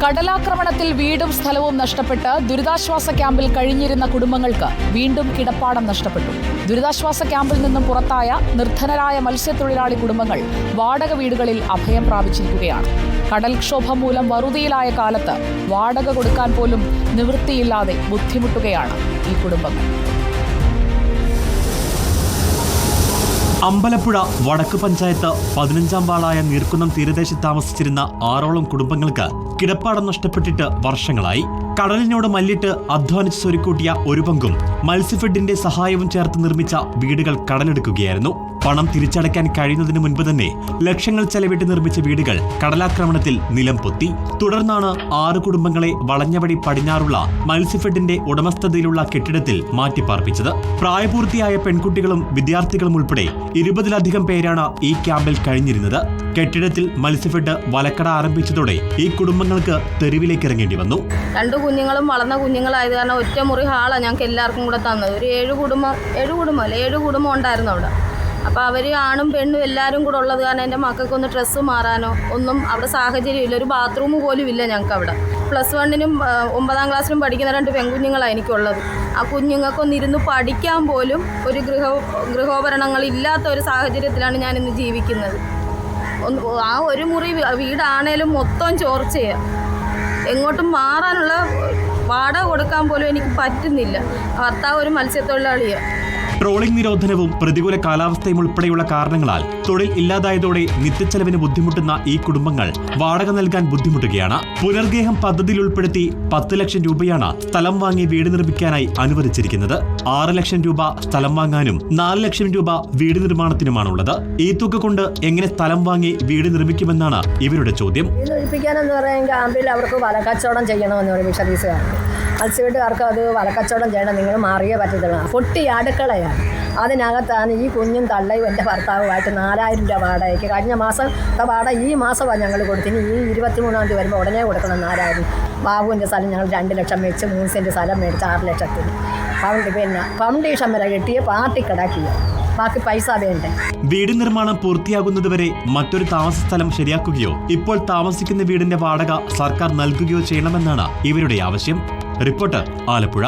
കടലാക്രമണത്തിൽ വീടും സ്ഥലവും നഷ്ടപ്പെട്ട് ദുരിതാശ്വാസ ക്യാമ്പിൽ കഴിഞ്ഞിരുന്ന കുടുംബങ്ങൾക്ക് വീണ്ടും കിടപ്പാടം നഷ്ടപ്പെട്ടു. ദുരിതാശ്വാസ ക്യാമ്പിൽ നിന്നും പുറത്തായ നിർധനരായ മത്സ്യത്തൊഴിലാളി കുടുംബങ്ങൾ വാടക വീടുകളിൽ അഭയം പ്രാപിച്ചിരിക്കുകയാണ്. കടൽക്ഷോഭം മൂലം വറുതിയിലായ കാലത്ത് വാടക കൊടുക്കാൻ പോലും നിവൃത്തിയില്ലാതെ ബുദ്ധിമുട്ടുകയാണ് ഈ കുടുംബങ്ങൾ. അമ്പലപ്പുഴ വടക്ക് പഞ്ചായത്ത് 15-ാം വാർഡായ നീർക്കുന്നം തീരദേശത്ത് താമസിച്ചിരുന്ന 6ഓളം കുടുംബങ്ങൾക്ക് കിടപ്പാടം നഷ്ടപ്പെട്ടിട്ട് വർഷങ്ങളായി. കടലിനോട് മല്ലിട്ട് അധ്വാനിച്ച് സ്വരുക്കൂട്ടിയ ഒരു പങ്കും മത്സ്യഫെഡിന്റെ സഹായവും ചേർത്ത് നിർമ്മിച്ച വീടുകൾ കടലെടുക്കുകയായിരുന്നു. പണം തിരിച്ചടയ്ക്കാൻ കഴിയുന്നതിന് മുൻപ് തന്നെ ലക്ഷങ്ങൾ ചെലവിട്ട് നിർമ്മിച്ച വീടുകൾ കടലാക്രമണത്തിൽ നിലം പൊത്തി. തുടർന്നാണ് 6 കുടുംബങ്ങളെ വളഞ്ഞവടി പടിഞ്ഞാറുള്ള മത്സ്യഫെഡിന്റെ ഉടമസ്ഥതയിലുള്ള കെട്ടിടത്തിൽ മാറ്റിപ്പാർപ്പിച്ചത്. പ്രായപൂർത്തിയായ പെൺകുട്ടികളും വിദ്യാർത്ഥികളും ഉൾപ്പെടെ 20-ലധികം പേരാണ് ഈ ക്യാമ്പിൽ കഴിഞ്ഞിരുന്നത്. കെട്ടിടത്തിൽ മത്സ്യഫെഡ് വലക്കട ആരംഭിച്ചതോടെ ഈ കുടുംബങ്ങൾക്ക് തെരുവിലേക്ക് ഇറങ്ങേണ്ടി വന്നു. 2 കുഞ്ഞുങ്ങളും വളർന്ന കുഞ്ഞുങ്ങളായത് കാരണം ഒറ്റ മുറി ഹാളാണ് ഞങ്ങൾക്ക് എല്ലാവർക്കും കൂടെ തന്നത്. ഒരു 7 കുടുംബം ഉണ്ടായിരുന്നു അവിടെ. അപ്പോൾ അവർ ആണും പെണ്ണും എല്ലാവരും കൂടെ ഉള്ളത് കാരണം എൻ്റെ മക്കൾക്കൊന്ന് ഡ്രസ്സ് മാറാനോ ഒന്നും അവിടെ സാഹചര്യമില്ല. ഒരു ബാത്റൂം പോലും ഇല്ല ഞങ്ങൾക്ക് അവിടെ. +1-നും 9-ാം ക്ലാസ്സിലും പഠിക്കുന്ന 2 പെൺകുഞ്ഞുങ്ങളാണ് എനിക്കുള്ളത്. ആ കുഞ്ഞുങ്ങൾക്കൊന്നിരുന്ന് പഠിക്കാൻ പോലും ഒരു ഗൃഹോപകരണങ്ങളില്ലാത്ത ഒരു സാഹചര്യത്തിലാണ് ഞാനിന്ന് ജീവിക്കുന്നത്. ആ ഒരു മുറി വീടാണേലും മൊത്തം ചോർച്ചയാണ്. എങ്ങോട്ടും മാറാനുള്ള വാടക കൊടുക്കാൻ പോലും എനിക്ക് പറ്റുന്നില്ല. ഭർത്താവ് ഒരു മത്സ്യത്തൊഴിലാളിയാണ്. ട്രോളിംഗ് നിരോധനവും പ്രതികൂല കാലാവസ്ഥയും ഉൾപ്പെടെയുള്ള കാരണങ്ങളാൽ തൊഴിൽ ഇല്ലാതായതോടെ നിത്യച്ചെലവിന് ബുദ്ധിമുട്ടുന്ന ഈ കുടുംബങ്ങൾ വാടക നൽകാൻ ബുദ്ധിമുട്ടുകയാണ്. പുനർഗേഹം പദ്ധതിയിൽ ഉൾപ്പെടുത്തി 10 ലക്ഷം രൂപയാണ് സ്ഥലം വാങ്ങി വീട് നിർമ്മിക്കാനായി അനുവദിച്ചിരിക്കുന്നത്. 6 ലക്ഷം രൂപ സ്ഥലം വാങ്ങാനും 4 ലക്ഷം രൂപ വീട് നിർമ്മാണത്തിനുമാണുള്ളത്. ഈ തുക കൊണ്ട് എങ്ങനെ സ്ഥലം വാങ്ങി വീട് നിർമ്മിക്കുമെന്നാണ് ഇവരുടെ ചോദ്യം. ക്യാമ്പിൽ അവർക്ക് വലക്കച്ചവടം ചെയ്യണമെന്ന് പറയും ഫിഷറീസുകാർക്ക്. മത്സ്യവെട്ടുകാർക്ക് അത് വലക്കച്ചവടം ചെയ്യണം, നിങ്ങൾ മാറിയേ പറ്റത്തുള്ളൂ. പൊട്ടി അടുക്കളയാണ്. അതിനകത്താണ് ഈ കുഞ്ഞും തള്ളയും എൻ്റെ ഭർത്താവുമായിട്ട് 4000 രൂപ വാടകയ്ക്ക് കഴിഞ്ഞ മാസത്തെ വാടക ഈ മാസമാണ് ഞങ്ങൾ കൊടുത്തിന്. ഈ 23-ാം തീയതി വരുമ്പോൾ ഉടനെ കൊടുക്കണം 4000. ബാബുവിൻ്റെ സ്ഥലം ഞങ്ങൾ 2 ലക്ഷം വെച്ച് 3 സെൻറ്റ് സ്ഥലം മേടിച്ച് 6 ലക്ഷത്തിന് ഫൗണ്ടേഷൻ വരെ കെട്ടിയ പാർട്ടി കിടക്കിയ ബാക്കി പൈസ വേണ്ടേ. വീട് നിർമ്മാണം പൂർത്തിയാകുന്നതുവരെ മറ്റൊരു താമസ സ്ഥലം ശരിയാക്കുകയോ ഇപ്പോൾ താമസിക്കുന്ന വീടിന്റെ വാടക സർക്കാർ നൽകുകയോ ചെയ്യണമെന്നാണ് ഇവരുടെ ആവശ്യം. റിപ്പോർട്ടർ, ആലപ്പുഴ.